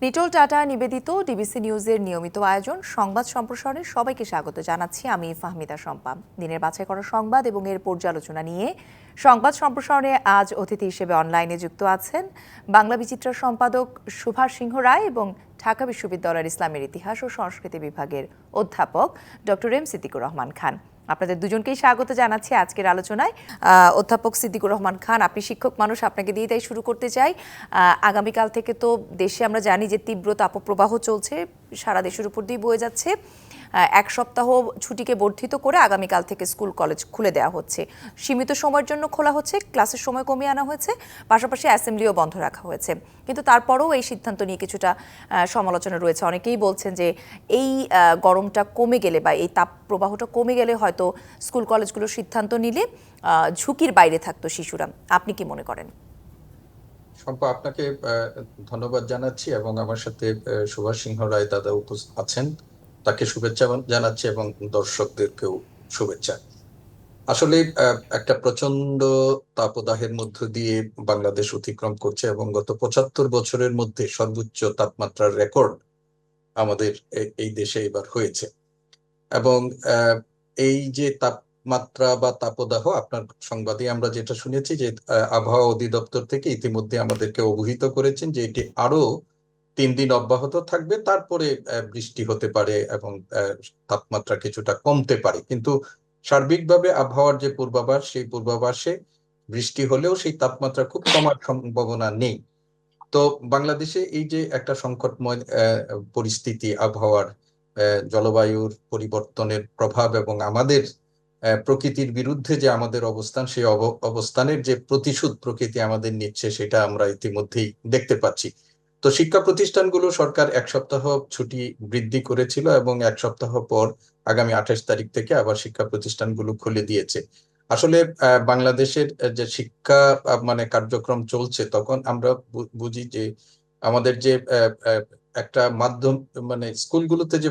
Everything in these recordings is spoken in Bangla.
নিটোল টাটা নিবেদিত ডিবিসি নিউজের নিয়মিত আয়োজন সংবাদ সম্প্রসারণে সবাইকে স্বাগত জানাচ্ছি। আমি ফাহমিদা শম্পা। দিনের বাছাই করা সংবাদ এবং এর পর্যালোচনা নিয়ে সংবাদ সম্প্রসারণে আজ অতিথি হিসেবে অনলাইনে যুক্ত আছেন বাংলা বিচিত্রার সম্পাদক সুভাষ সিংহ রায় এবং ঢাকা বিশ্ববিদ্যালয়ের ইসলামের ইতিহাস ও সংস্কৃতি বিভাগের অধ্যাপক ডক্টর এম সিদ্দিকুর রহমান খান। আপনাদের দুজনকেই স্বাগত জানাচ্ছি আজকের আলোচনায়। অধ্যাপক সিদ্দিকুর রহমান খান, আপনি শিক্ষক মানুষ, আপনাকে দিয়ে তাই শুরু করতে চাই। আগামীকাল থেকে তো দেশে আমরা জানি যে তীব্র তাপপ্রবাহ চলছে, সারা দেশের উপর দিয়ে বয়ে যাচ্ছে। এক সপ্তাহ ছুটিকে বর্ধিত করে আগামীকাল থেকে স্কুল কলেজ খুলে দেওয়া হচ্ছে। সীমিত সময়ের জন্য খোলা হচ্ছে, ক্লাসের সময় কমিয়ে আনা হয়েছে, পাশাপাশি অ্যাসেম্বলিও বন্ধ রাখা হয়েছে। কিন্তু তারপরেও এই সিদ্ধান্ত নিয়ে কিছুটা সমালোচনা রয়েছে। অনেকেই বলছেন যে এই গরমটা কমে গেলে বা এই তাপ প্রবাহটা কমে গেলে হয়তো স্কুল কলেজগুলোর সিদ্ধান্ত নিলে ঝুঁকির বাইরে থাকতো শিশুরা। আপনি কি মনে করেন? শম্পা, আপনাকে ধন্যবাদ জানাচ্ছি এবং আমার সাথে সুভাষ সিংহ রায় দাদা আছেন, তাকে শুভেচ্ছা জানাচ্ছি এবং দর্শকদেরকেও শুভেচ্ছা। আসলে একটা প্রচন্ড তাপদাহের মধ্য দিয়ে বাংলাদেশ অতিক্রম করছে এবং গত ৭৫ বছরের মধ্যে সর্বোচ্চ তাপমাত্রার রেকর্ড আমাদের এই দেশে এবার হয়েছে। এবং এই যে তাপমাত্রা বা তাপদাহ, আপনার সংবাদে আমরা যেটা শুনেছি যে আবহাওয়া অধিদপ্তর থেকে ইতিমধ্যে আমাদেরকে অবহিত করেছেন যে এটি আরো ৩ দিন অব্যাহত থাকবে, তারপরে বৃষ্টি হতে পারে এবং তাপমাত্রা কিছুটা কমতে পারে। কিন্তু সার্বিকভাবে আবহাওয়ার যে পূর্বাভাস, সেই পূর্বাভাসে বৃষ্টি হলেও সেই তাপমাত্রা খুব কমার সম্ভাবনা নেই। তো বাংলাদেশে এই যে একটা সংকটময় পরিস্থিতি, আবহাওয়ার জলবায়ুর পরিবর্তনের প্রভাব এবং আমাদের প্রকৃতির বিরুদ্ধে যে আমাদের অবস্থান, সেই অবস্থানের যে প্রতিশোধ প্রকৃতি আমাদের নিচ্ছে, সেটা আমরা ইতিমধ্যেই দেখতে পাচ্ছি। তো শিক্ষা প্রতিষ্ঠানগুলো সরকার ১ সপ্তাহ ছুটি বৃদ্ধি করেছিল এবং ১ সপ্তাহ পর আগামী ২৮ তারিখ থেকে আবার শিক্ষা প্রতিষ্ঠানগুলো খুলে দিয়েছে। আসলে বাংলাদেশের যে শিক্ষা মানে কার্যক্রম চলছে, তখন আমরা বুঝি যে আমাদের যে একটা মাধ্যম মানে স্কুলগুলোতে যে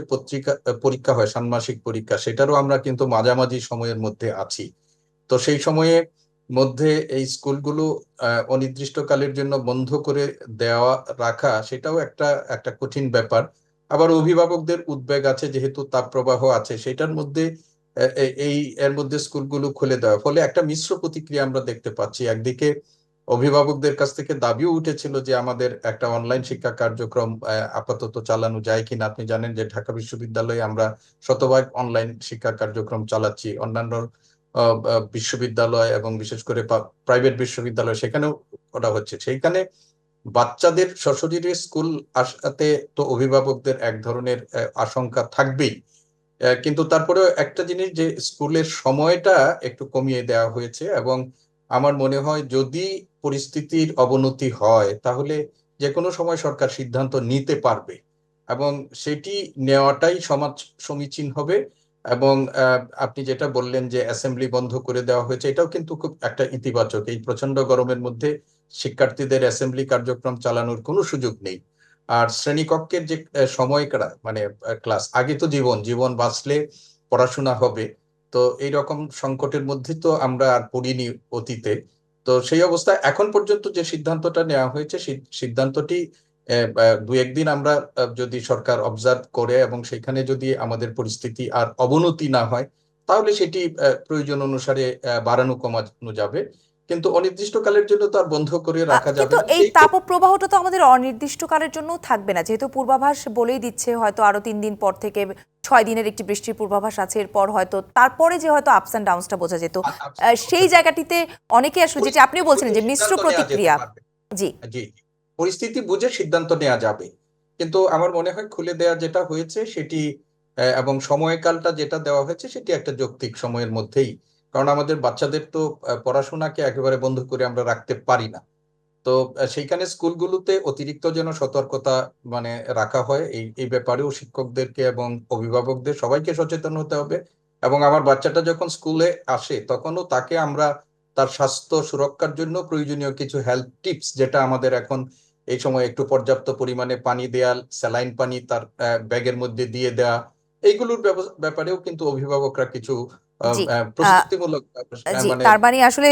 পরীক্ষা হয়, ষান্মাসিক পরীক্ষা, সেটারও আমরা কিন্তু মাঝামাঝি সময়ের মধ্যে আছি। তো সেই সময়ে মধ্যে এই স্কুলগুলো অনির্দিষ্টকালের জন্য বন্ধ করে দেওয়া রাখা, সেটাও একটা কঠিন ব্যাপার। আবার অভিভাবকদের উদ্বেগ আছে, যেহেতু তাপপ্রবাহ আছে, সেটার মধ্যে এর মধ্যে স্কুলগুলো খুলে দেওয়া, ফলে একটা মিশ্র প্রতিক্রিয়া আমরা দেখতে পাচ্ছি। একদিকে অভিভাবকদের কাছ থেকে দাবিও উঠেছিল যে আমাদের একটা অনলাইন শিক্ষা কার্যক্রম আপাতত চালানো যায় কিনা। আপনি জানেন যে ঢাকা বিশ্ববিদ্যালয়ে আমরা শতভাগ অনলাইন শিক্ষা কার্যক্রম চালাচ্ছি। অন্যান্য বিশ্ববিদ্যালয় এবং বিশেষ করে প্রাইভেট বিশ্ববিদ্যালয়, সেখানেও করা হচ্ছে। সেইখানে বাচ্চাদের সশরীরে স্কুল আসাতে তো অভিভাবকদের এক ধরনের আশঙ্কা থাকবেই। কিন্তু তারপরেও একটা জিনিস, যে স্কুলের সময়টা একটু কমিয়ে দেওয়া হয়েছে এবং আমার মনে হয় যদি পরিস্থিতির অবনতি হয়, তাহলে যে কোনো সময় সরকার সিদ্ধান্ত নিতে পারবে এবং সেটি নেওয়াটাই সমীচীন হবে। এবং আপনি যেটা বললেন যে অ্যাসেম্বলি বন্ধ করে দেওয়া হয়েছে, এটাও কিন্তু খুব একটা ইতিবাচক। এই প্রচন্ড গরমের মধ্যে শিক্ষার্থীদের অ্যাসেম্বলি কার্যক্রম চালানোর কোনো সুযোগ নেই। আর শ্রেণীকক্ষের যে সময়কার মানে ক্লাস, আগে তো জীবন জীবন বাঁচলে পড়াশোনা হবে, তো এইরকম সংকটের মধ্যে তো আমরা আর পড়িনি অতীতে। তো সেই অবস্থায় এখন পর্যন্ত যে সিদ্ধান্তটা নেওয়া হয়েছে, সেই সিদ্ধান্তটি ২-১ দিন আমরা যদি সরকার অবজার্ভ করে এবং সেখানে যদি আমাদের পরিস্থিতি আর অবনতি না হয়, তাহলে সেটি প্রয়োজন অনুসারে বাড়ানো কমানো যাবে। কিন্তু অনির্দিষ্টকালের জন্য তো আর বন্ধ করে রাখা যাবে কিন্তু না। এই তাপপ্রবাহটা তো আমাদের অনির্দিষ্টকালের জন্য থাকবে না, যেহেতু পূর্বাভাস বলেই দিচ্ছে হয়তো আরো ৩ দিন পর থেকে ৬ দিনের একটি বৃষ্টির পূর্বাভাস আছে। এরপর হয়তো তারপরে যে হয়তো আপস অ্যান্ড ডাউনসটা বোঝা যেত, সেই জায়গাটিতে অনেকে আসলে, যেটা আপনি বলছিলেন যে মিশ্র প্রতিক্রিয়া। জি জি, পরিস্থিতি বুঝে সিদ্ধান্ত নেওয়া যাবে। কিন্তু আমার মনে হয় খুলে দেওয়া যেটা হয়েছে সেটি এবং সময়কালটা যেটা দেওয়া হয়েছে, সেটি একটা যৌক্তিক সময়ের মধ্যেই। কারণ আমাদের বাচ্চাদের তো পড়াশোনাকে একেবারে বন্ধ করে আমরা রাখতে পারি না। তো সেইখানে স্কুলগুলোতে অতিরিক্ত যেন সতর্কতা মানে রাখা হয়, এই ব্যাপারেও শিক্ষকদেরকে এবং অভিভাবকদের সবাইকে সচেতন হতে হবে। এবং আমার বাচ্চাটা যখন স্কুলে আসে, তখনও তাকে আমরা তার স্বাস্থ্য সুরক্ষার জন্য প্রয়োজনীয় কিছু হেলথ টিপস, যেটা আমাদের এখন এই সময় একটু পর্যাপ্ত পরিমাণে পানি দেয়া, স্যালাইন পানি তার ব্যাগের মধ্যে দিয়ে দেওয়া, এইগুলোর ব্যাপারেও কিন্তু অভিভাবকরা কিছু জি প্রস্তুতিমূলক জি, মানে তার মানে আসলে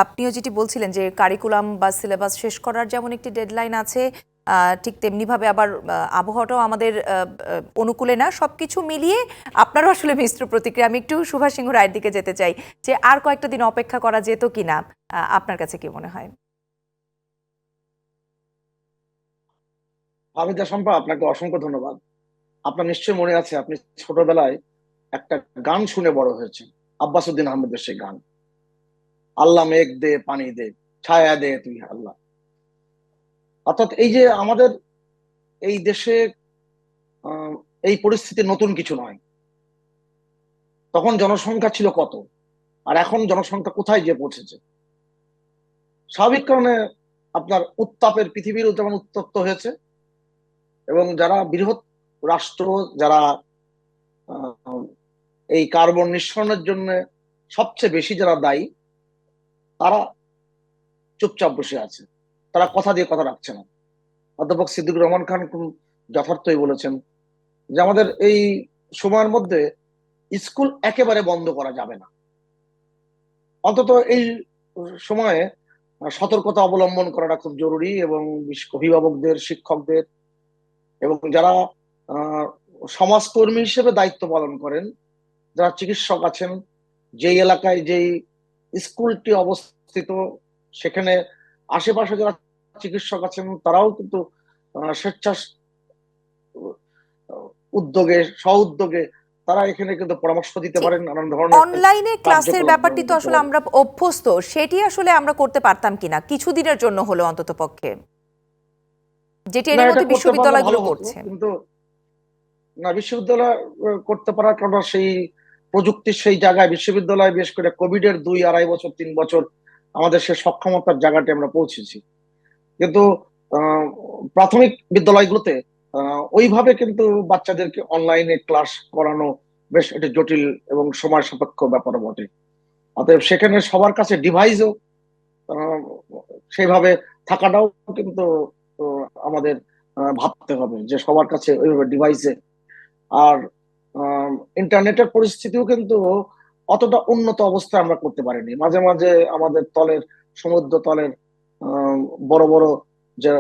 আপনিও যেটি বলছিলেন যে কারিকুলাম বা সিলেবাস শেষ করার যেমন একটি ডেডলাইন আছে, ঠিক তেমনিভাবে আবার আবহাওয়াটাও আমাদের অনুকূলে না, সবকিছু মিলিয়ে আপনারও আসলে মিশ্র প্রতিক্রিয়া। আমি একটু সুভাষ সিংহ রায়ের দিকে যেতে চাই যে আর কয়েকটা দিন অপেক্ষা করা যেত কিনা, আপনার কাছে কি মনে হয়? আবিদা শম্পা, আপনাকে অসংখ্য ধন্যবাদ। আপনার নিশ্চয়ই মনে আছে, আপনি ছোটবেলায় একটা গান শুনে বড় হয়েছেন, আব্বাস উদ্দিন আহমেদের সেই গান, আল্লাহ মেঘ দে পানি দে ছায়া দে তুই আল্লাহ। অর্থাৎ এই যে আমাদের এই দেশে আহ, এই পরিস্থিতি নতুন কিছু নয়। তখন জনসংখ্যা ছিল কত, আর এখন জনসংখ্যা কোথায় যে পৌঁছেছে। স্বাভাবিক কারণে আপনার উত্তাপের, পৃথিবীর যেমন উত্তপ্ত হয়েছে, এবং যারা বৃহৎ রাষ্ট্র, যারা আহ, এই কার্বন নিঃসরণের জন্য সবচেয়ে বেশি যারা দায়ী, তারা চুপচাপ বসে আছে, তারা কথা দিয়ে কথা রাখছে না। অধ্যাপক সিদ্দিকুর রহমান খান খুব যথার্থই বলেছেন যে আমাদের এই সময়ের মধ্যে স্কুল একেবারে বন্ধ করা যাবে না। অন্তত এই সময়ে সতর্কতা অবলম্বন করাটা খুব জরুরি, এবং অভিভাবকদের, শিক্ষকদের, এবং যারা আহ, সমাজকর্মী হিসেবে দায়িত্ব পালন করেন, যারা চিকিৎসক আছেন, যেই এলাকায় যেই স্কুলটি অবস্থিত, সেখানে আশেপাশে যারা চিকিৎসক আছেন, তারাও কিন্তু স্বেচ্ছা উদ্যোগে, স্ব উদ্যোগে তারা এখানে কিন্তু পরামর্শ দিতে পারেন, নানান ধরনের অনলাইনে ক্লাসের কার্যক্রম ব্যাপারটি তো দিতে আসলে পারেন। আমরা অভ্যস্ত, সেটি আসলে আমরা করতে পারতাম কিনা কিছুদিনের জন্য হলো অন্তত পক্ষে, যেটি না, এর এটা মধ্যে করতে পারলে বিশ্ববিদ্যালয়গুলো ভালো হতো, করছে। কিন্তু না, বিশ্ববিদ্যালয় করতে পারার কারণ সেই প্রযুক্তির সেই জায়গায় বিশ্ববিদ্যালয়, বিশেষ করে কোভিড এর 2-2.5 বছর 3 বছর আমাদের সে সক্ষমতার জায়গাটি আমরা পৌঁছেছি। কিন্তু আহ, প্রাথমিক বিদ্যালয়গুলোতে ওইভাবে কিন্তু বাচ্চাদেরকে অনলাইনে ক্লাস করানো বেশ একটা জটিল এবং সময় সাপেক্ষ ব্যাপার বটে। অতএব সেখানে সবার কাছে ডিভাইসও সেইভাবে থাকাটাও কিন্তু আমাদের ভাবতে হবে যে সবার কাছে ওইভাবে ডিভাইসে। আর ইন্টারনেটের পরিস্থিতিও কিন্তু অতটা উন্নত অবস্থায় আমরা করতে পারিনি। মাঝে মাঝে আমাদের তলের, সমুদ্র তলের আহ, বড় বড় যে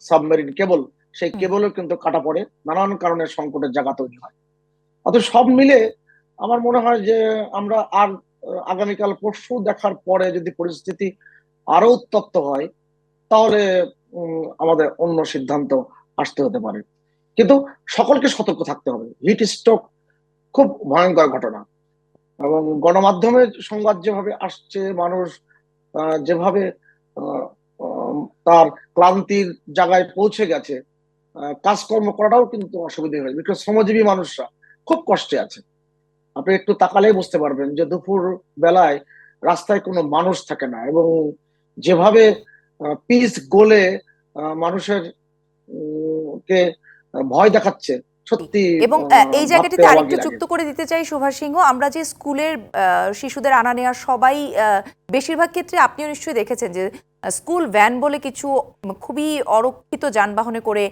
সাবমেরিন কেবল, সেই হুম। কেবলও কিন্তু কাটা পড়ে, নানান কারণে সংকটের জায়গা তৈরি হয়। অত সব মিলে আমার মনে হয় যে আমরা আর আগামীকাল পরশু দেখার পরে যদি পরিস্থিতি আরো উত্তপ্ত হয়, তাহলে আমাদের অন্য সিদ্ধান্ত আসতে হতে পারে। কিন্তু সকলকে সতর্ক থাকতে হবে। হিট স্ট্রোক খুব ভয়ঙ্কর ঘটনা, এবং গণমাধ্যমে সংবাদ যেভাবে আসছে, মানুষ যেভাবে আহ, আহ, তার ক্লান্তির জায়গায় পৌঁছে গেছে, কাজকর্ম করাটাও কিন্তু অসুবিধা হয়েছে, বিকজ শ্রমজীবী মানুষরা খুব কষ্টে আছে। আপনি একটু তাকালেই বুঝতে পারবেন যে দুপুর বেলায় রাস্তায় কোনো মানুষ থাকে না, এবং যেভাবে পিচ গলে মানুষের কে ভয় দেখাচ্ছে, সত্যি এবং এই ভাবতে জায়গাটিতে অবাকই আরেকটু লাগে। যুক্ত করে দিতে চাই সুভাষ সিংহ, আমরা যে স্কুলের শিশুদের আনা নেওয়া সবাই বেশিরভাগ ক্ষেত্রে আপনিও নিশ্চয়ই দেখেছেন যে স্কুল ভ্যান বলে কিছু খুবই অরক্ষিত যানবাহনে করে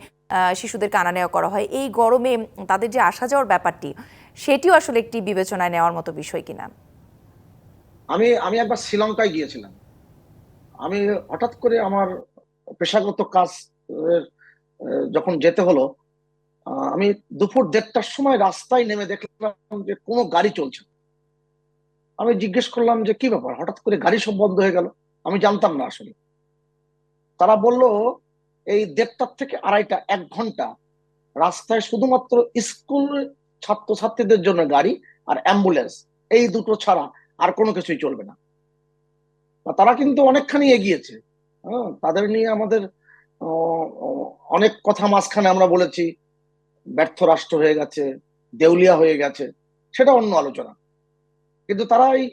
শিশুদেরকে আনা নেওয়া করা হয়। এই গরমে তাদের যে আসা যাওয়ার ব্যাপারটি, সেটিও আসলে একটি বিবেচনায় নেওয়ার মতো বিষয় কিনা। আমি আমি একবার শ্রীলঙ্কায় গিয়েছিলাম। আমি হঠাৎ করে আমার পেশাগত কাজ যখন যেতে হলো, আমি দুপুর 1:30টার সময় রাস্তায় নেমে দেখলাম যে কোনো গাড়ি চলছে না। আমি জিজ্ঞেস করলাম যে কি ব্যাপার, হঠাৎ করে গাড়ি সব বন্ধ হয়ে গেল। আমি জানতাম না আসলে। তারা বলল এই 1:30 থেকে 2:30, 1 ঘন্টা রাস্তায় শুধুমাত্র স্কুল ছাত্রছাত্রীদের জন্য গাড়ি আর অ্যাম্বুলেন্স, এই দুটো ছাড়া আর কোনো কিছুই চলবে না। তারা কিন্তু অনেকখানি এগিয়েছে। হ্যাঁ, তাদের নিয়ে আমাদের আহ, অনেক কথা মাঝখানে আমরা বলেছি, ব্যর্থ রাষ্ট্র হয়ে গেছে, দেউলিয়া হয়ে গেছে, সেটা অন্য আলোচনা। কিন্তু তারা এই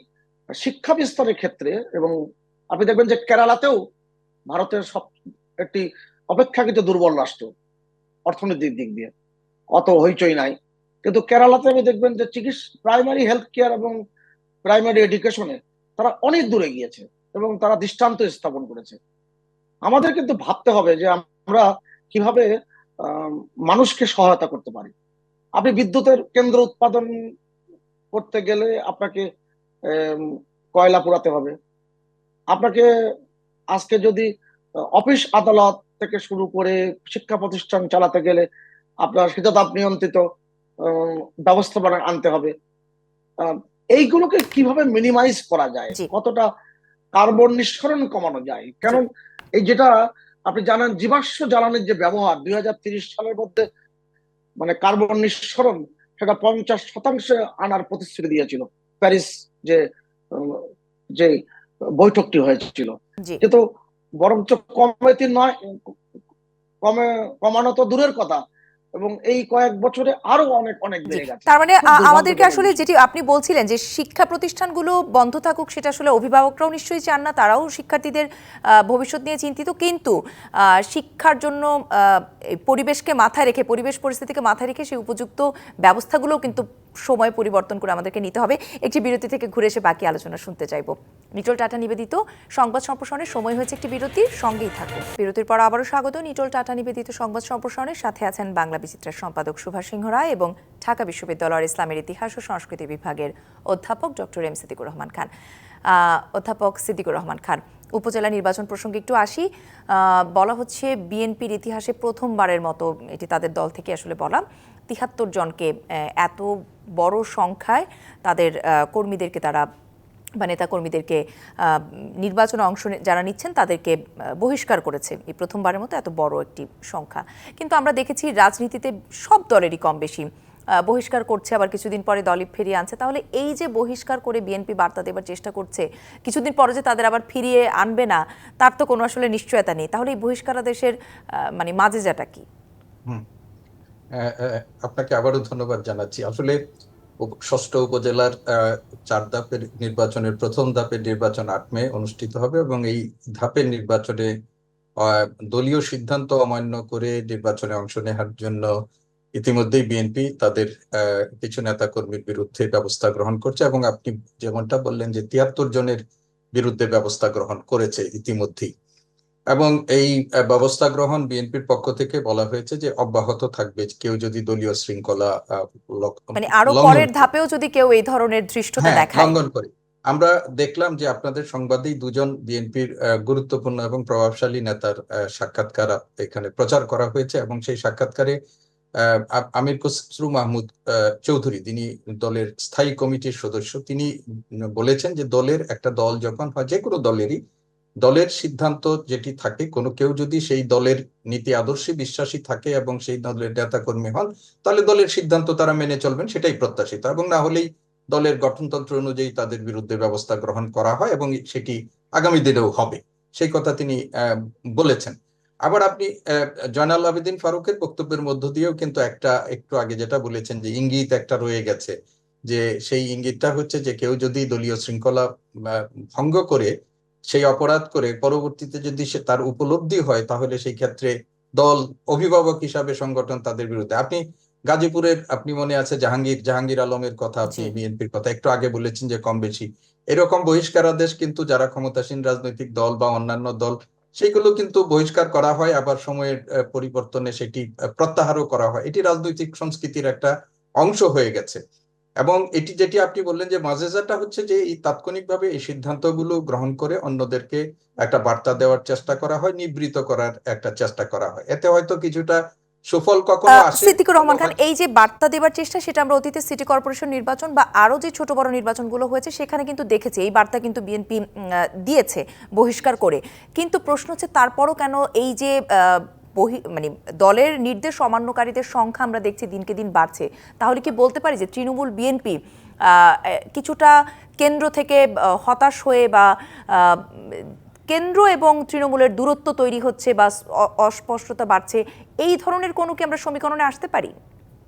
শিক্ষা বিস্তারের ক্ষেত্রে, এবং আপনি দেখবেন যে কেরালাতেও ভারতের সব একটি অপেক্ষাকৃত দুর্বল রাষ্ট্র অর্থনৈতিক দিক দিয়ে, অত হইচই নাই, কিন্তু কেরালাতে আপনি দেখবেন যে চিকিৎসা, প্রাইমারি হেলথ কেয়ার এবং প্রাইমারি এডুকেশনে তারা অনেক দূরে গিয়েছে, এবং তারা দৃষ্টান্ত স্থাপন করেছে। আমাদের কিন্তু ভাবতে হবে যে আমরা কিভাবে আহ, মানুষকে সহায়তা করতে পারি। আপনি বিদ্যুতের কেন্দ্র উৎপাদন করতে গেলে আপনাকে আম, কয়লা পোড়াতে হবে। আপনাকে আজকে যদি অফিস আদালত থেকে শুরু করে শিক্ষা প্রতিষ্ঠান চালাতে গেলে আপনার শীতাতাপ নিয়ন্ত্রিত ব্যবস্থাপনা আনতে হবে। আহ, এইগুলোকে কিভাবে মিনিমাইজ করা যায়, জি কতটা কার্বন নিঃসরণ কমানো যায়, জি কারণ এই যেটা আপনি জানেন জীবাশ্ম জ্বালানির যে ব্যবহার 2030 সালের মধ্যে মানে কার্বন নিঃসরণ সেটা 50% আনার প্রতিশ্রুতি দিয়েছিল প্যারিস যে উম, যে বৈঠকটি হয়েছিল। জি কিন্তু বরঞ্চ কমাইতে নয়, কমে কমানো তো দূরের কথা, এবং এই কয়েক বছরে আরো অনেক অনেক জি বেড়ে গেছে। তার মানে খুব আমাদেরকে দুর্ভাগ্যজনক আসলে বিষয়। যেটি আপনি বলছিলেন যে শিক্ষা প্রতিষ্ঠানগুলো বন্ধ থাকুক, সেটা আসলে অভিভাবকরাও নিশ্চয়ই চান না, তারাও শিক্ষার্থীদের ভবিষ্যৎ নিয়ে চিন্তিত, কিন্তু শিক্ষার জন্য এই পরিবেশকে মাথায় রেখে, পরিবেশ পরিস্থিতিকে মাথায় রেখে সেই উপযুক্ত ব্যবস্থাগুলোও কিন্তু সময় পরিবর্তন করে আমাদেরকে নিতে হবে। একটি বিরতি থেকে ঘুরে এসে বাকি আলোচনা শুনতে চাইব। নিটোল টাটা নিবেদিত সংবাদ সম্প্রসারণের সময় হয়েছে একটি বিরতির, সঙ্গেই থাকুন। বিরতির পর আবারও স্বাগত নিটোল টাটা নিবেদিত সংবাদ সম্প্রসারণের সাথে আছেন বাংলা বিচিত্রার সম্পাদক সুভাষ সিংহ রায় এবং ঢাকা বিশ্ববিদ্যালয়ের ইসলামের ইতিহাস ও সংস্কৃতি বিভাগের অধ্যাপক ডক্টর এম সিদ্দিকুর রহমান খান। অধ্যাপক সিদ্দিকুর রহমান খান, উপজেলা নির্বাচন প্রসঙ্গে একটু আসি। বলা হচ্ছে বিএনপির ইতিহাসে প্রথমবারের মতো, এটি তাদের দল থেকে আসলে বলা, ৭৩ জনকে এত বড় সংখ্যায় তাদের কর্মীদেরকে তারা বা নেতাকর্মীদেরকে নির্বাচনে অংশ যারা নিচ্ছেন তাদেরকে বহিষ্কার করেছে। এই প্রথমবারের মতো এত বড় একটি সংখ্যা। কিন্তু আমরা দেখেছি রাজনীতিতে সব দলেরই কম বেশি বহিষ্কার করছে, আবার কিছুদিন পরে দলই ফিরিয়ে আনছে। তাহলে এই যে বহিষ্কার করে বিএনপি বার্তা দেবার চেষ্টা করছে, কিছুদিন পরে যে তাদের আবার ফিরিয়ে আনবে না, তার তো কোনো আসলে নিশ্চয়তা নেই। তাহলে এই বহিষ্কারাদেশের মানে মাজেজাটা কি? হুম আপনাকে আবারও ধন্যবাদ জানাচ্ছি। আসলে ষষ্ঠ উপজেলার 4 ধাপের নির্বাচনের প্রথম ধাপের নির্বাচন 8 মে অনুষ্ঠিত হবে এবং এই ধাপের নির্বাচনে দলীয় সিদ্ধান্ত অমান্য করে নির্বাচনে অংশ নেওয়ার জন্য ইতিমধ্যেই বিএনপি তাদের কিছু নেতাকর্মীর বিরুদ্ধে ব্যবস্থা গ্রহণ করছে এবং আপনি যেমনটা বললেন যে 73 জনের বিরুদ্ধে ব্যবস্থা গ্রহণ করেছে ইতিমধ্যেই। এবং এই ব্যবস্থা গ্রহণ বিএনপির পক্ষ থেকে বলা হয়েছে যে অব্যাহত থাকবে, কেউ যদি দলীয় শৃঙ্খলা মানে আরো লঙ্ঘন পরের ধাপেও যদি কেউ এই ধরনের ধৃষ্টতা দেখায়। লঙ্ঘন করে। আমরা দেখলাম যে আপনাদের সংবাদেই দুজন বিএনপির গুরুত্বপূর্ণ এবং প্রভাবশালী নেতার সাক্ষাৎকার এখানে প্রচার করা হয়েছে এবং সেই সাক্ষাৎকারে আমির খসরু মাহমুদ চৌধুরী, তিনি দলের স্থায়ী কমিটির সদস্য, তিনি বলেছেন যে দলের একটা দল যখন হয়, যে কোনো দলেরই দলের সিদ্ধান্ত যেটি থাকে, কোনো কেউ যদি সেই দলের নীতি আদর্শে বিশ্বাসী থাকে এবং সেই দলের নেতা কর্মী হন, তাহলে দলের সিদ্ধান্ত তারা মেনে চলবেন, সেটাই প্রত্যাশিত, এবং না হলেই দলের গঠনতন্ত্র অনুযায়ী তাদের বিরুদ্ধে ব্যবস্থা গ্রহণ করা হয় এবং সেটি আগামী দিনেও হবে, সেই কথা তিনি বলেছেন। আবার আপনি জয়নাল আবেদিন ফারুকের বক্তব্যের মধ্য দিয়েও কিন্তু একটু আগে যেটা বলেছেন যে ইঙ্গিত একটা রয়ে গেছে, যে সেই ইঙ্গিতটা হচ্ছে যে কেউ যদি দলীয় শৃঙ্খলা ভঙ্গ করে, সেই অপরাধ করে পরবর্তীতে যদি সে তার উপলব্ধি হয়, তাহলে সেই ক্ষেত্রে দল অভিভাবক হিসাবে সংগঠন তাদের বিরুদ্ধে। আপনি গাজীপুরের, আপনি মনে আছে জাহাঙ্গীর আলমের কথা, আপনি জি বিএনপির কথা একটু আগে বলেছেন যে কম বেশি এরকম বহিষ্কারাদেশ কিন্তু যারা ক্ষমতাসীন রাজনৈতিক দল বা অন্যান্য দল, সেগুলো কিন্তু বহিষ্কার করা হয়, আবার সময়ের পরিবর্তনে সেটি প্রত্যাহারও করা হয়। এটি রাজনৈতিক সংস্কৃতির একটা অংশ হয়ে গেছে। এবং এটি যেটি আপনি বললেন যে মাজেজাটা হচ্ছে যে এই তাৎক্ষণিকভাবে এই সিদ্ধান্তগুলো গ্রহণ করে অন্যদেরকে একটা বার্তা দেওয়ার চেষ্টা করা হয়, নিবৃত করার একটা চেষ্টা করা হয়, এতে হয়তো কিছুটা সুফল কখনো আসে। সিদ্দিকুর রহমান খান, এই যে বার্তা দেবার চেষ্টা, সেটা আমরা অতীতে সিটি কর্পোরেশন নির্বাচন বা আরো যে ছোট বড় নির্বাচনগুলো হয়েছে সেখানে কিন্তু দেখেছি এই বার্তা কিন্তু বিএনপি দিয়েছে বহিষ্কার করে। কিন্তু প্রশ্ন হচ্ছে তারপরও কেন এই যে মানে দলের নির্দেশ অমান্যকারীদের সংখ্যা আমরা দেখছি দিনকে দিন বাড়ছে। তাহলে কি বলতে পারি যে তৃণমূল বিএনপি কিছুটা কেন্দ্র থেকে হতাশ হয়ে বা কেন্দ্র এবং তৃণমূলের দূরত্ব তৈরি হচ্ছে বা অস্পষ্টতা বাড়ছে, এই ধরনের কোনো কি আমরা সমীকরণে আসতে পারি?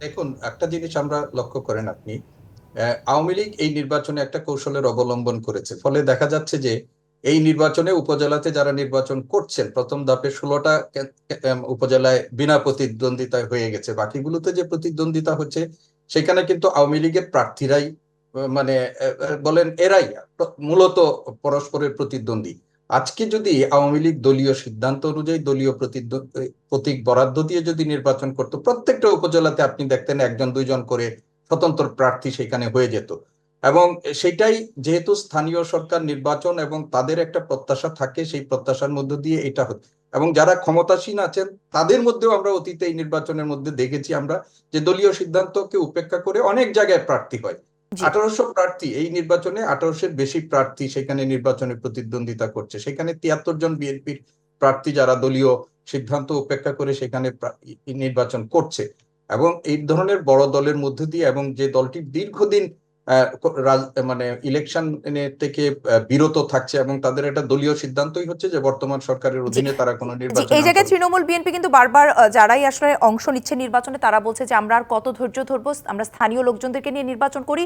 দেখুন, একটা জিনিস আমরা লক্ষ্য করেন আপনি, আওয়ামী লীগ এই নির্বাচনে একটা কৌশলের অবলম্বন করেছে, ফলে দেখা যাচ্ছে যে এই নির্বাচনে উপজেলাতে যারা নির্বাচন করছেন, প্রথম ধাপে 16টা উপজেলায় বিনা প্রতিদ্বন্দ্বিতায় হয়ে গেছে, বাকিগুলোতে যে প্রতিদ্বন্দ্বিতা হচ্ছে সেখানে কিন্তু আওয়ামী লীগের প্রার্থীরাই মানে বলেন এরাই মূলত পরস্পরের প্রতিদ্বন্দ্বী। আজকে যদি আওয়ামী লীগ দলীয় সিদ্ধান্ত অনুযায়ী দলীয় প্রতীক বরাদ্দ দিয়ে যদি নির্বাচন করতো, প্রত্যেকটা উপজেলাতে আপনি দেখতেন 1-2 জন করে স্বতন্ত্র প্রার্থী সেখানে হয়ে যেত। এবং সেটাই যেহেতু স্থানীয় সরকার নির্বাচন এবং তাদের একটা প্রত্যাশা থাকে, সেই প্রত্যাশার মধ্য দিয়ে এটা হচ্ছে। এবং যারা ক্ষমতাসীন আছেন তাদের মধ্যেও আমরা অতীতে এই নির্বাচনের মধ্যে দেখেছি আমরা যে দলীয় সিদ্ধান্তকে উপেক্ষা করে অনেক জায়গায় প্রার্থী হয়। 1800 প্রার্থী এই নির্বাচনে, 1800-এর বেশি প্রার্থী সেখানে নির্বাচনে প্রতিদ্বন্দ্বিতা করছে। সেখানে 73 জন বিএনপির প্রার্থী যারা দলীয় সিদ্ধান্ত উপেক্ষা করে সেখানে নির্বাচন করছে। এবং এই ধরনের বড় দলের মধ্যে দিয়ে, এবং যে দলটি দীর্ঘদিন মানে ইলেকশন থেকে বিরত থাকছে, এবং তাদের একটা দলীয় সিদ্ধান্তই হচ্ছে যে বর্তমান সরকারের অধীনে তারা কোনো নির্বাচন। এই জায়গায় তৃণমূল বিএনপি কিন্তু বারবার যারাই আসলে অংশ নিচ্ছে নির্বাচনে তারা বলছে যে আমরা আর কত ধৈর্য ধরবো, আমরা স্থানীয় লোকজনদেরকে নিয়ে নির্বাচন করি,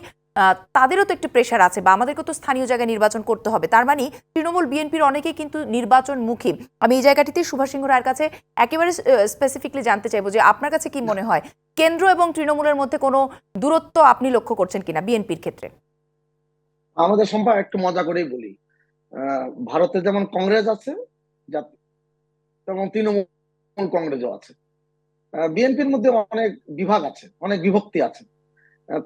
তাদেরও তো একটি প্রেশার আছে বা আমাদেরকে তো স্থানীয় জায়গায় নির্বাচন করতে হবে। তার মানে তৃণমূল বিএনপির অনেকেই কিন্তু নির্বাচনমুখী। আমি এই জায়গাটিতে সুভাষ সিংহ রায়ের কাছে একেবারে স্পেসিফিকলি জানতে চাইবো যে আপনার কাছে কি মনে হয় কেন্দ্র এবং তৃণমূলের মধ্যে কোনো দূরত্ব আপনি লক্ষ্য করছেন কিনা বিএনপির ক্ষেত্রে? আমাদের সম্পর্কে একটু মজা করেই বলি, ভারতে যেমন কংগ্রেস আছে তেমন তৃণমূল কংগ্রেসও আছে। বিএনপির মধ্যে অনেক বিভাগ আছে, অনেক বিভক্তি আছে।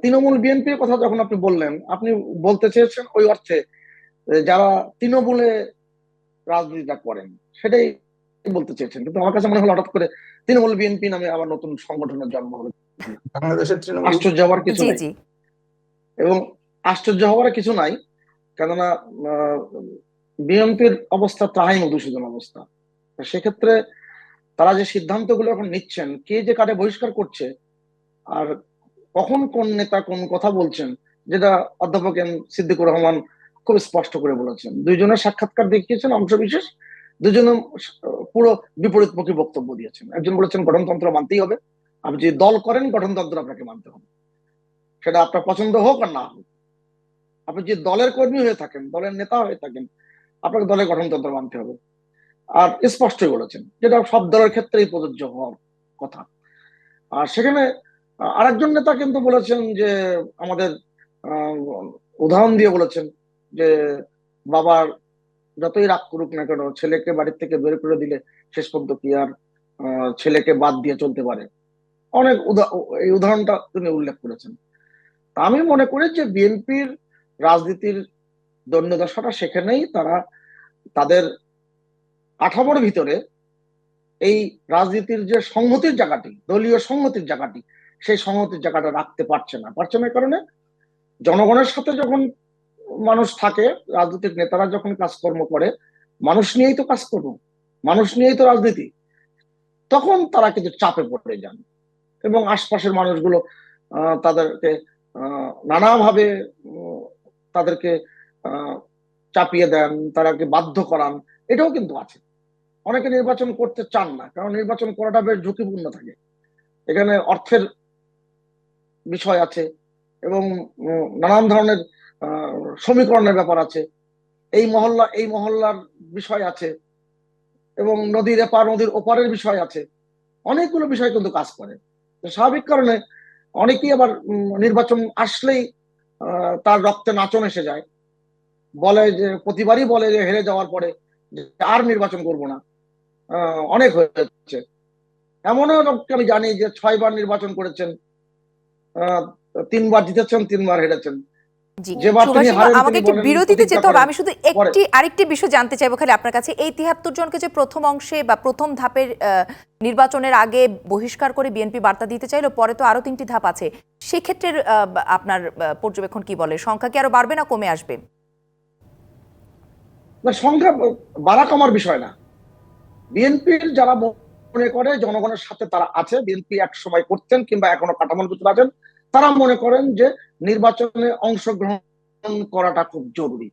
তৃণমূল বিএনপির কথা যখন আপনি বললেন, আপনি বলতে চেয়েছেন ওই অর্থে যারা তৃণমূলে রাজনীতিটা করেন সেটাই বলতে চেয়েছেন, কিন্তু আমার কাছে মনে হলো হঠাৎ করে তৃণমূল বিএনপি নামে আবার নতুন সংগঠনের জন্ম হলো। বাংলাদেশের তৃণমূল আশ্চর্য হওয়ার কিছু নাই, এবং আশ্চর্য হওয়ার কিছু নাই, কেননা বিএনপির অবস্থা তাহাই মধুসূদন অবস্থা। সেক্ষেত্রে তারা যে সিদ্ধান্তগুলো এখন নিচ্ছেন, কে যে কারে বহিষ্কার করছে আর কখন কোন নেতা কোন কথা বলছেন, যেটা অধ্যাপক এম সিদ্দিকুর রহমান খুব স্পষ্ট করে বলেছেন। দুইজনের সাক্ষাৎকার দেখিয়েছেন অংশ বিশেষ, দুজনে পুরো বিপরীতমুখী বক্তব্য দিয়েছেন। একজন বলেছেন গঠনতন্ত্র মানতেই হবে, আপনি যদি দল করেন গঠনতন্ত্র আপনাকে মানতে হবে, সেটা আপনার পছন্দ হোক আর না হোক। আপনি যে দলের কর্মী হয়ে থাকেন, দলের নেতা হয়ে থাকেন, আপনাকে দলের গঠনতন্ত্র মানতে হবে। আর স্পষ্টই বলেছেন, যেটা সব দলের ক্ষেত্রেই প্রযোজ্য হওয়ার কথা। আর সেখানে আরেকজন নেতা কিন্তু বলেছেন যে আমাদের উদাহরণ দিয়ে বলেছেন যে বাবার যতই রাগ করুক না কেন, ছেলেকে বাড়ির থেকে বের করে দিলে শেষ পর্যন্ত কি আর ছেলেকে বাদ দিয়ে চলতে পারে। অনেক এই উদাহরণটা তিনি উল্লেখ করেছেন। আমি মনে করি যে বিএনপির রাজনীতির দণ্ডদশাটা সেখানেই তারা তাদের কাঠামোর ভিতরে এই রাজনীতির যে সংহতির জায়গাটি, দলীয় সংহতির জায়গাটি, সেই সংহতির জায়গাটা রাখতে পারছে না। কারণে জনগণের সাথে যখন মানুষ থাকে, রাজনৈতিক নেতারা যখন কাজকর্ম করে, মানুষ নিয়েই তো কাজকর্ম, মানুষ নিয়েই তো রাজনীতি, তখন তারা কিন্তু চাপে পড়ে যান এবং আশপাশের মানুষগুলো তাদেরকে নানাভাবে তাদেরকে চাপিয়ে দেন, তারাকে বাধ্য করান। এটাও কিন্তু আছে। অনেকে নির্বাচন করতে চান না, কারণ নির্বাচন করাটা বেশ ঝুঁকিপূর্ণ থাকে। এখানে অর্থের বিষয় আছে এবং নানান ধরনের সমীকরণের ব্যাপার আছে, এই মহল্লার বিষয় আছে, এবং নদীর এপার নদীর ওপারের বিষয় আছে। অনেকগুলো বিষয় কিন্তু কাজ করে। স্বাভাবিক কারণে অনেকেই আবার নির্বাচন আসলেই তার রক্তে নাচন এসে যায়, বলে যে প্রতিবারই বলে যে হেরে যাওয়ার পরে আর নির্বাচন করব না, অনেক হয়েছে। এমনও লোককে আমি জানি যে 6 বার নির্বাচন করেছেন, 3 বার জিতেছেন, 3 বার হেরেছেন। আমাকে একটু বিরতিতে যেতে হবে। আমি শুধু আরেকটি বিষয় জানতে চাইবো খালি আপনার কাছে, এই 73 জনকে যে প্রথম অংশে বা প্রথম ধাপের নির্বাচনের আগে বহিষ্কার করে বিএনপি বার্তা দিতে চাইলো, পরে তো আরো 3টি ধাপ আছে, সেক্ষেত্রে আপনার পর্যবেক্ষণ কি বলে? সংখ্যা কি আরো বাড়বে না কমে আসবে? সংখ্যা বাড়া কমার বিষয় না। বিএনপির যারা মনে করে জনগণের সাথে তারা আছে, বিএনপি এক সময় করতেন কিংবা এখনো কাঠামোর ভিতরে আছেন, তারা মনে করেন যে নির্বাচনে অংশগ্রহণ করাটা খুব জরুরি।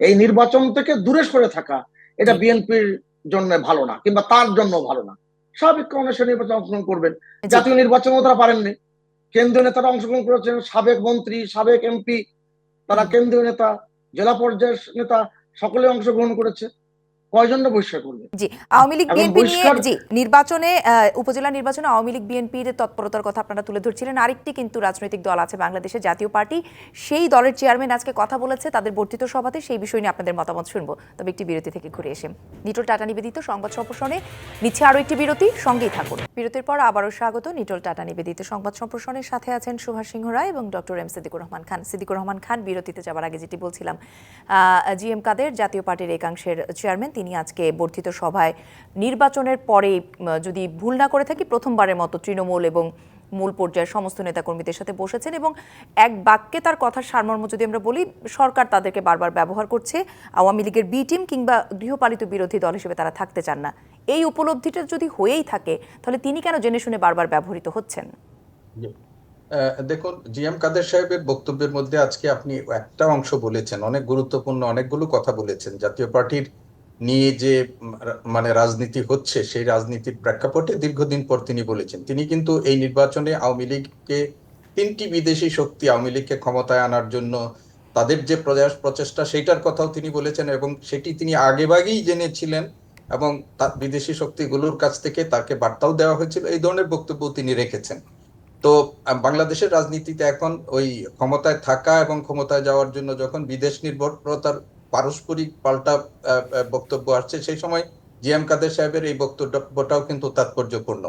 এই নির্বাচন থেকে দূরে সরে থাকা, এটা বিএনপির জন্য ভালো না, কিংবা তার জন্য ভালো না। স্বাভাবিক কারণে সে নির্বাচনে অংশগ্রহণ করবেন। জাতীয় নির্বাচনেও তারা পারেননি, কেন্দ্রীয় নেতারা অংশগ্রহণ করেছেন, সাবেক মন্ত্রী, সাবেক এমপি, তারা কেন্দ্রীয় নেতা, জেলা পর্যায়ের নেতা, সকলে অংশগ্রহণ করেছে। কয়জন বহিষ্কার করবে? জি, আওয়ামী লীগ বিএনপি নিয়ে নির্বাচনে, উপজেলা নির্বাচনে আওয়ামী লীগ বিএনপির তৎপরতার কথা আপনারা তুলে ধরছিলেন। আরেকটি কিন্তু রাজনৈতিক দল আছে বাংলাদেশের জাতীয় পার্টি, সেই দলের চেয়ারম্যান আজকে কথা বলেছে তাদের বর্ধিত সভাতে, সেই বিষয় নিয়ে আপনাদের মতামত শুনবো। তবে একটি বিরতি থেকে ঘুরে এসে নিটোল টাটা নিবেদিত সংবাদ সম্প্রসারণে নিচ্ছে আরো একটি বিরতি, সঙ্গেই থাকুন। বিরতির পর আবারও স্বাগত নিটোল টাটা নিবেদিত সংবাদ সম্প্রসারণের সাথে আছেন সুভাষ সিংহ রায় এবং ডক্টর এম সিদ্দিকুর রহমান খান। সিদ্দিকুর রহমান খান, বিরতিতে যাবার আগে যেটি বলছিলাম, জি এম কাদের জাতীয় পার্টির একাংশের চেয়ারম্যান, তিনি আজকে বর্ধিত সভায় নির্বাচনের পরে যদি ভুল না করে থাকি প্রথমবারের মতো তৃণমূল এবং মূল পর্যায়ের সমস্ত নেতাকর্মীদের সাথে বসেছেন এবং এক বাক্যে তার কথার সারমর্ম যদি আমরা বলি, সরকার তাদেরকে বারবার ব্যবহার করছে, আওয়ামী লীগের বি টিম কিংবা গৃহপালিত বিরোধী দল হিসেবে তারা থাকতে চান না। এই উপলব্ধিটা যদি হয়েই থাকে তাহলে তিনি কেন জেনে শুনে বারবার ব্যবহৃত হচ্ছেন? দেখুন, জিএম কাদের সাহেবের বক্তব্যের মধ্যে আজকে আপনি একটা অংশ বলেছেন, অনেক গুরুত্বপূর্ণ অনেকগুলো কথা বলেছেন। জাতীয় পার্টির নিয়ে যে মানে রাজনীতি হচ্ছে, সেই রাজনীতির প্রেক্ষাপটে দীর্ঘদিন পর তিনি বলেছেন তিনি কিন্তু এই নির্বাচনে আওয়ামী লীগকে, তিনটি বিদেশি শক্তি আওয়ামী লীগকে ক্ষমতায় আনার জন্য তাদের যে প্রচেষ্টা, সেইটার কথাও তিনি বলেছেন এবং সেটি তিনি আগেভাগেই জেনেছিলেন এবং বিদেশি শক্তিগুলোর কাছ থেকে তাকে বার্তাও দেওয়া হয়েছিল। এই ধরনের বক্তব্য তিনি রেখেছেন। তো বাংলাদেশের রাজনীতিতে এখন ওই ক্ষমতায় থাকা এবং ক্ষমতায় যাওয়ার জন্য যখন বিদেশ নির্ভরতার পারস্পরিক পাল্টা বক্তব্য আসছে, সেই সময় জিএম কাদের সাহেবের এই বক্তব্যটাও কিন্তু তাৎপর্যপূর্ণ।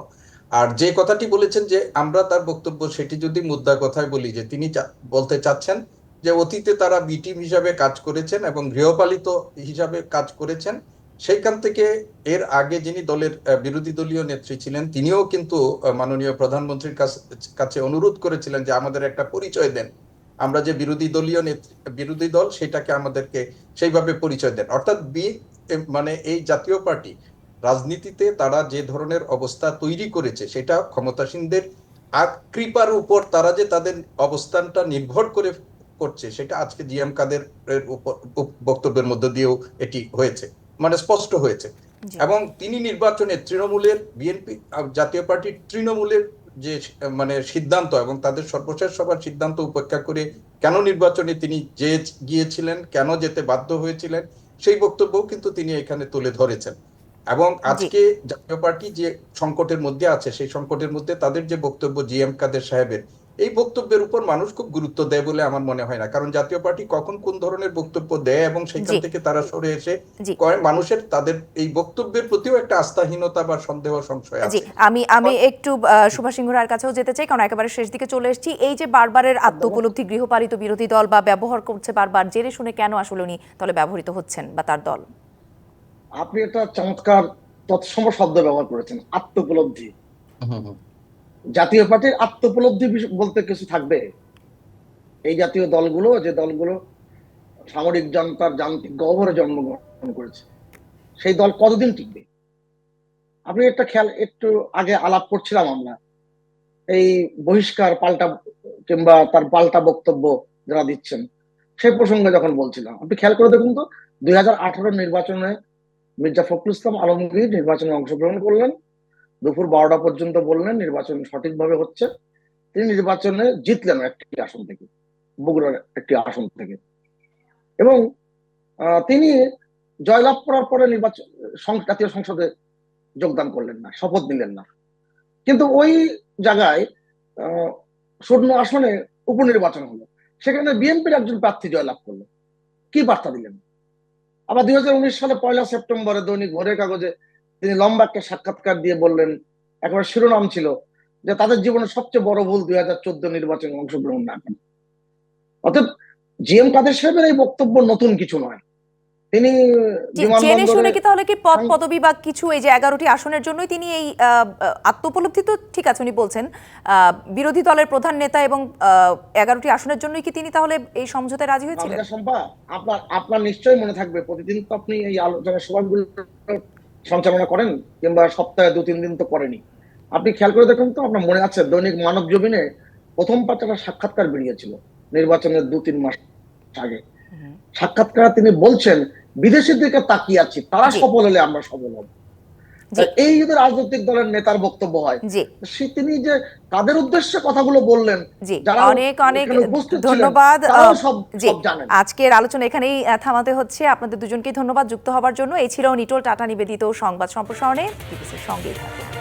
আর যে কথাটি বলেছেন যে আমরা তার বক্তব্য, সেটি যদি মুদ্রা কথায় বলি, যে তিনি বলতে চাচ্ছেন যে অতীতে তারা বি টিম হিসাবে কাজ করেছেন এবং গৃহপালিত হিসাবে কাজ করেছেন। সেইখান থেকে এর আগে যিনি দলের বিরোধী দলীয় নেত্রী ছিলেন, তিনিও কিন্তু মাননীয় প্রধানমন্ত্রীর কাছে অনুরোধ করেছিলেন যে আমাদের একটা পরিচয় দেন, আমরা যে বিরোধী দল সেটাকে আমাদেরকে সেইভাবে পরিচয় দেন। অর্থাৎ মানে এই জাতীয় পার্টি রাজনীতিতে তারা যে ধরনের অবস্থা তৈরি করেছে, সেটা ক্ষমতাসীনদের কৃপার উপর তারা যে তাদের অবস্থানটা নির্ভর করছে, সেটা আজকে জিএম কাদের বক্তব্যের মধ্য দিয়েও এটি হয়েছে, মানে স্পষ্ট হয়েছে। এবং তিনি নির্বাচনে তৃণমূলের, বিএনপি জাতীয় পার্টির তৃণমূলের যে মানে সিদ্ধান্ত এবং তাদের সর্বশেষ সভার সিদ্ধান্ত উপেক্ষা করে কেন নির্বাচনে তিনি গিয়েছিলেন, কেন যেতে বাধ্য হয়েছিলেন, সেই বক্তব্যও কিন্তু তিনি এখানে তুলে ধরেছেন। এবং আজকে জাতীয় পার্টি যে সংকটের মধ্যে আছে, সেই সংকটের মধ্যে তাদের যে বক্তব্য জিএম কাদের সাহেবের, এই বক্তব্যের উপর মানুষ খুব গুরুত্ব দেয় বলে আমার মনে হয় না। কারণ জাতীয় পার্টি কখন কোন ধরনের বক্তব্য দেয় এবং সেখান থেকে তারা সরে এসে মানুষের তাদের এই বক্তব্যের প্রতিও একটা আস্থাহীনতা বা সন্দেহ সংশয় আছে। আমি একটু সুভাষ সিংহ রায়ের কাছেও যেতে চাই, কারণ একেবারে শেষ দিকে চলে এসেছি। এই যে বারবারের আত্ম উপলব্ধি গৃহপালিত বিরোধী দল বা ব্যবহার করছে বারবার, জেনে শুনে কেন আসলে উনি তাহলে ব্যবহৃত হচ্ছেন বা তার দল? আপনি একটা চমৎকার তৎসম শব্দ ব্যবহার করেছেন, আত্ম উপলব্ধি। জাতীয় পার্টির আত্ম উপলব্ধি বলতে কিছু থাকবে? এই জাতীয় দলগুলো, যে দলগুলো সামরিক জনতার যান্ত্রিক গহ্বরে জন্মগ্রহণ করেছে, সেই দল কতদিন টিকবে? আপনি একটা খেয়াল, একটু আগে আলাপ করছিলাম আমরা এই বহিষ্কার পাল্টা কিংবা তার পাল্টা বক্তব্য যারা দিচ্ছেন, সেই প্রসঙ্গে যখন বলছিলাম, আপনি খেয়াল করে দেখুন তো, 2018 নির্বাচনে মির্জা ফখরুল ইসলাম আলমগীর নির্বাচনে অংশগ্রহণ করলেন, দুপুর 12টা পর্যন্ত বললেন নির্বাচন সঠিকভাবে হচ্ছে। তিনি নির্বাচনে জিতলেন একটি আসন থেকে, বগুড়ার একটি আসন থেকে, এবং তিনি জয়লাভ করার পরে জাতীয় সংসদে যোগদান করলেন না, শপথ নিলেন না। কিন্তু ওই জায়গায় 14 আসনে উপনির্বাচন হলো, সেখানে বিএনপির একজন প্রার্থী জয়লাভ করলো। কি বার্তা দিলেন? আবার 2019 সালে 1 সেপ্টেম্বরে দৈনিক ভোরের কাগজে তিনি লম্বা একটা সাক্ষাৎকার দিয়ে বললেন, একবার শিরোনাম ছিল যে তাদের জীবনের সবচেয়ে বড় ভুল 2014 নির্বাচনে অংশগ্রহণ না করা। অর্থাৎ জিএম কাদের সাহেবের এই বক্তব্য নতুন কিছু নয়। তিনি জেনে শুনে কি তাহলে কি পদ পদবি বা কিছু, এই যে 11টি আসনের জন্যই তিনি এই আত্ম উপলব্ধি, তো ঠিক আছে উনি বলছেন বিরোধী দলের প্রধান নেতা এবং 11টি আসনের জন্যই কি তিনি তাহলে এই সমঝোতায় রাজি হয়েছিলেন? আপনার নিশ্চয়ই মনে থাকবে, প্রতিদিন তো আপনি এই আলোচনা সভাগুলো সঞ্চালনা করেন, কিংবা সপ্তাহে 2-3 দিন তো করেনি। আপনি খেয়াল করে দেখুন তো, আপনার মনে আছে দৈনিক মানব জমিনে প্রথম পাতাটা সাক্ষাৎকার বেরিয়েছিল নির্বাচনের 2-3 মাস আগে। সাক্ষাৎকার তিনি বলছেন বিদেশের দিকে তাকিয়ে আছি, তারা সফল হলে আমরা সফল হব। এই যদি রাজনৈতিক দলের নেতার বক্তব্য হয়, তিনি যে তাদের উদ্দেশ্যে কথাগুলো বললেন, যারা অনেক অনেক ধন্যবাদ। আজকের আলোচনা এখানেই থামাতে হচ্ছে। আপনাদের দুজনকে ধন্যবাদ যুক্ত হবার জন্য। এই ছিল নিটোল টাটা নিবেদিত সংবাদ সম্প্রসারণে। বিবিসির সঙ্গেই থাকুন।